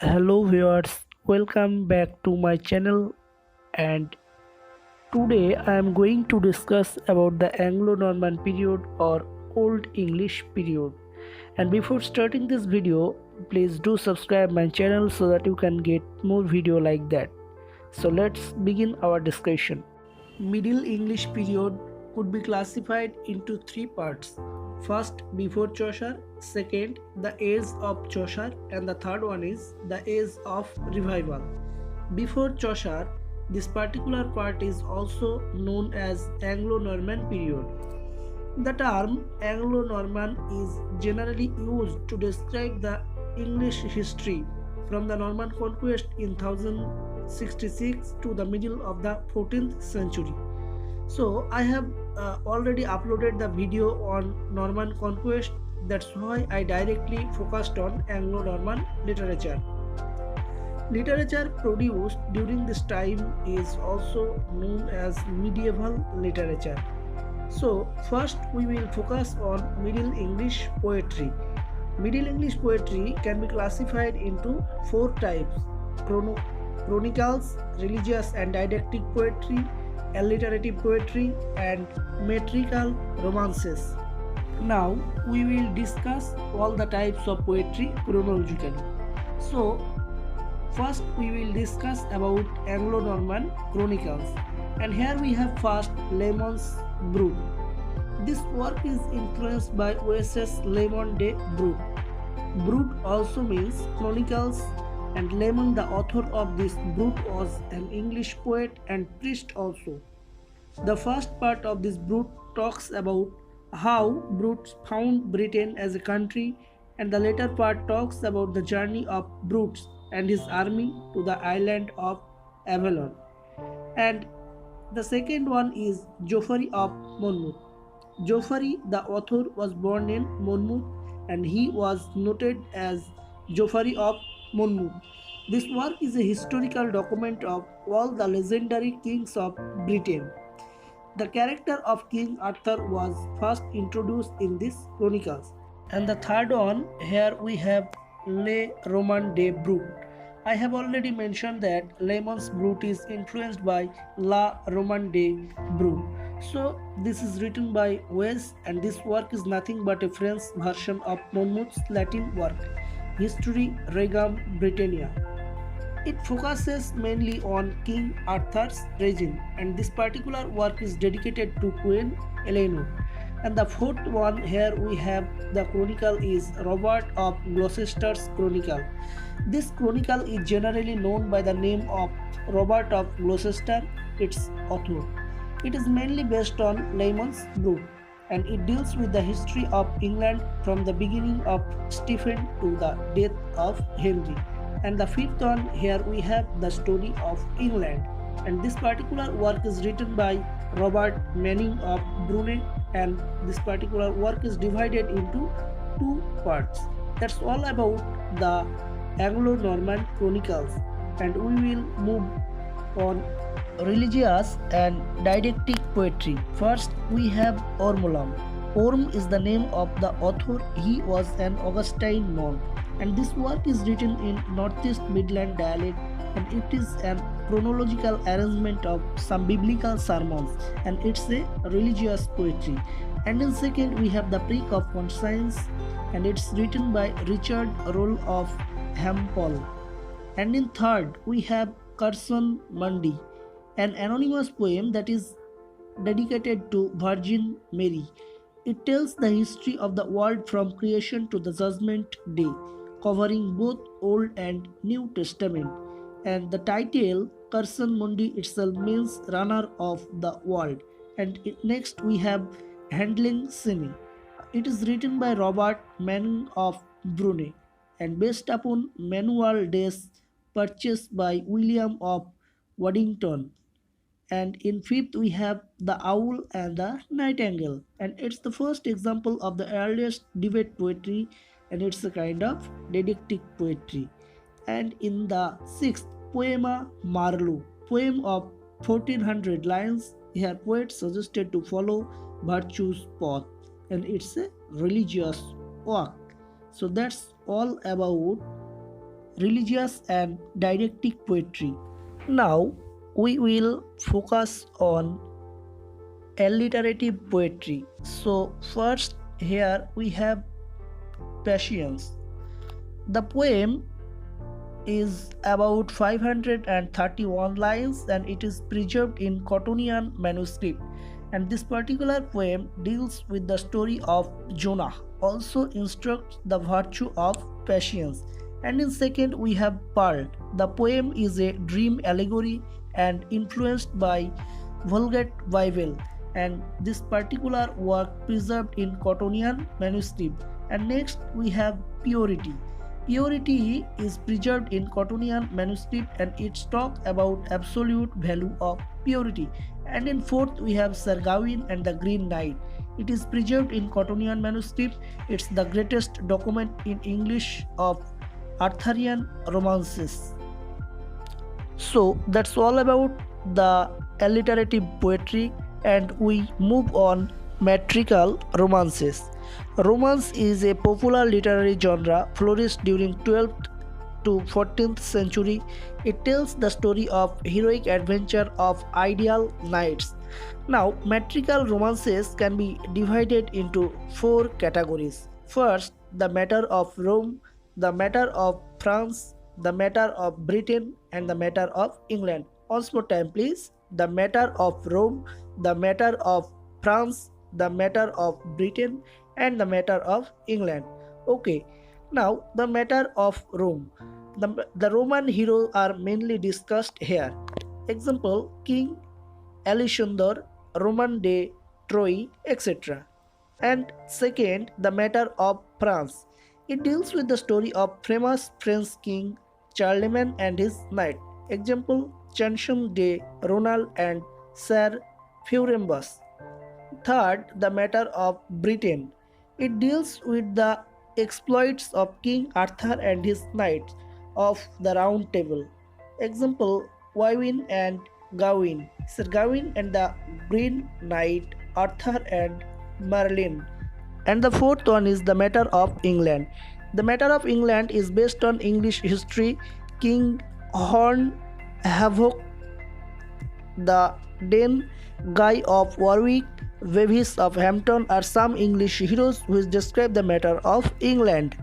Hello viewers, welcome back to my channel, and today I am going to discuss about the Anglo-Norman period or Old English period. And before starting this video, please do subscribe my channel so that you can get more video like that. So let's begin our discussion. Middle English period could be classified into three parts. First, before Chaucer, second, the age of Chaucer, and the third one is the age of revival. Before Chaucer, this particular part is also known as Anglo-Norman period. The term Anglo-Norman is generally used to describe the English history from the Norman conquest in 1066 to the middle of the 14th century. So I have already uploaded the video on Norman conquest. That's why I directly focused on Anglo-Norman literature. Literature produced during this time is also known as medieval literature. So first we will focus on Middle English poetry. Middle English poetry can be classified into four types: chronicles, religious and didactic poetry, alliterative poetry, and metrical romances. Now we will discuss all the types of poetry chronologically. So first we will discuss about Anglo-Norman Chronicles, and here we have first Lemon's Brood. This work is influenced by O.S.S. Lemon de Brood. Brood also means chronicles, and Lemon, the author of this Brood, was an English poet and priest also. The first part of this Brood talks about how Brood found Britain as a country, and the later part talks about the journey of Brood and his army to the island of Avalon. And the second one is Geoffrey of Monmouth. Geoffrey, the author, was born in Monmouth and he was noted as Geoffrey of Monmouth. This work is a historical document of all the legendary kings of Britain. The character of King Arthur was first introduced in these chronicles. And the third one, here we have Le Roman de Brut. I have already mentioned that Lemon's Brut is influenced by La Roman de Brut. So this is written by Wes, and this work is nothing but a French version of Monmouth's Latin work, History Regum Britannia. It focuses mainly on King Arthur's reign, and this particular work is dedicated to Queen Eleanor. And the fourth one, here we have the chronicle is Robert of Gloucester's Chronicle. This chronicle is generally known by the name of Robert of Gloucester, its author. It is mainly based on Lemon's Brood, and it deals with the history of England from the beginning of Stephen to the death of Henry. And the fifth one, here we have the story of England, and this particular work is written by Robert Manning of Brunei, and this particular work is divided into two parts. That's all about the Anglo-Norman Chronicles, and we will move on religious and didactic poetry. First we have Ormolam. Orm is the name of the author. He was an Augustine monk, and this work is written in Northeast Midland dialect, and it is an chronological arrangement of some biblical sermons, and it's a religious poetry. And in second we have the Prick of Conscience, and it's written by Richard Roll of Hampole. And in third we have Carson Mundy, an anonymous poem that is dedicated to Virgin Mary. It tells the history of the world from creation to the judgment day, covering both Old and New Testament. And the title Carson Mundi itself means runner of the world. And next we have Handling Semi. It is written by Robert Manning of Brunei and based upon manual days purchased by William of Waddington. And in fifth we have the owl and the nightingale, and it's the first example of the earliest debate poetry, and it's a kind of didactic poetry. And in the sixth, Poema Marlowe, poem of 1400 lines. Here poet suggested to follow virtue's path, and it's a religious work. So that's all about religious and didactic poetry. Now we will focus on alliterative poetry. So first here we have Patience. The poem is about 531 lines and it is preserved in Cottonian manuscript. And this particular poem deals with the story of Jonah, also instructs the virtue of patience. And in second, we have Pearl. The poem is a dream allegory and influenced by Vulgate Bible. And this particular work preserved in Cottonian manuscript. And next, we have Purity. Purity is preserved in Cottonian manuscript and it's talk about absolute value of purity. And in fourth we have Sir Gawain and the Green Knight. It is preserved in Cottonian manuscript. It's the greatest document in English of Arthurian romances. So that's all about the alliterative poetry and we move on metrical romances. Romance is a popular literary genre flourished during 12th to 14th century. It tells the story of heroic adventure of ideal knights. Now, metrical romances can be divided into four categories. First, the matter of Rome, the matter of France, the matter of Britain, and the matter of England. Once more time, please. The matter of Rome, the matter of France, the matter of Britain, and the matter of England. Okay, now the matter of Rome. The Roman heroes are mainly discussed here. Example, King Alexander, Roman de Troy, etc. And second, the matter of France. It deals with the story of famous French king Charlemagne and his knight. Example, Chanson de Ronald and Sir Furembus. Third, the matter of Britain. It deals with the exploits of King Arthur and his knights of the Round Table. Example, Wywin and Gawain, Sir Gawain and the Green Knight, Arthur and Merlin. And the fourth one is the matter of England. The matter of England is based on English history. King Horn Havoc, the Dane, Guy of Warwick, Bevis of Hampton are some English heroes which describe the matter of England.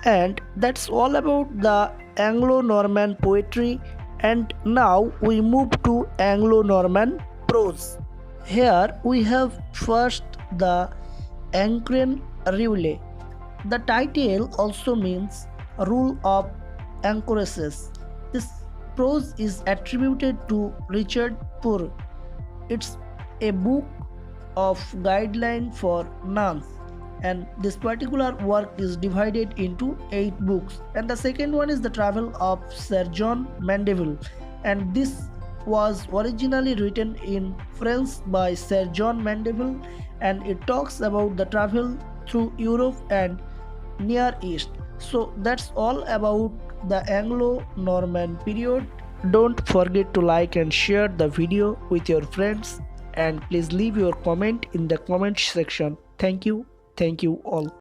And that's all about the Anglo-Norman poetry. And now we move to Anglo-Norman prose. Here we have first the Ancren Rule. The title also means rule of anchoresses. This prose is attributed to Richard Poor. It's a book of guideline for nuns and this particular work is divided into 8 books. And the second one is the travel of Sir John Mandeville and this was originally written in French by Sir John Mandeville and it talks about the travel through Europe and Near East. So that's all about the Anglo-Norman period. Don't forget to like and share the video with your friends and please leave your comment in the comment section. Thank you all.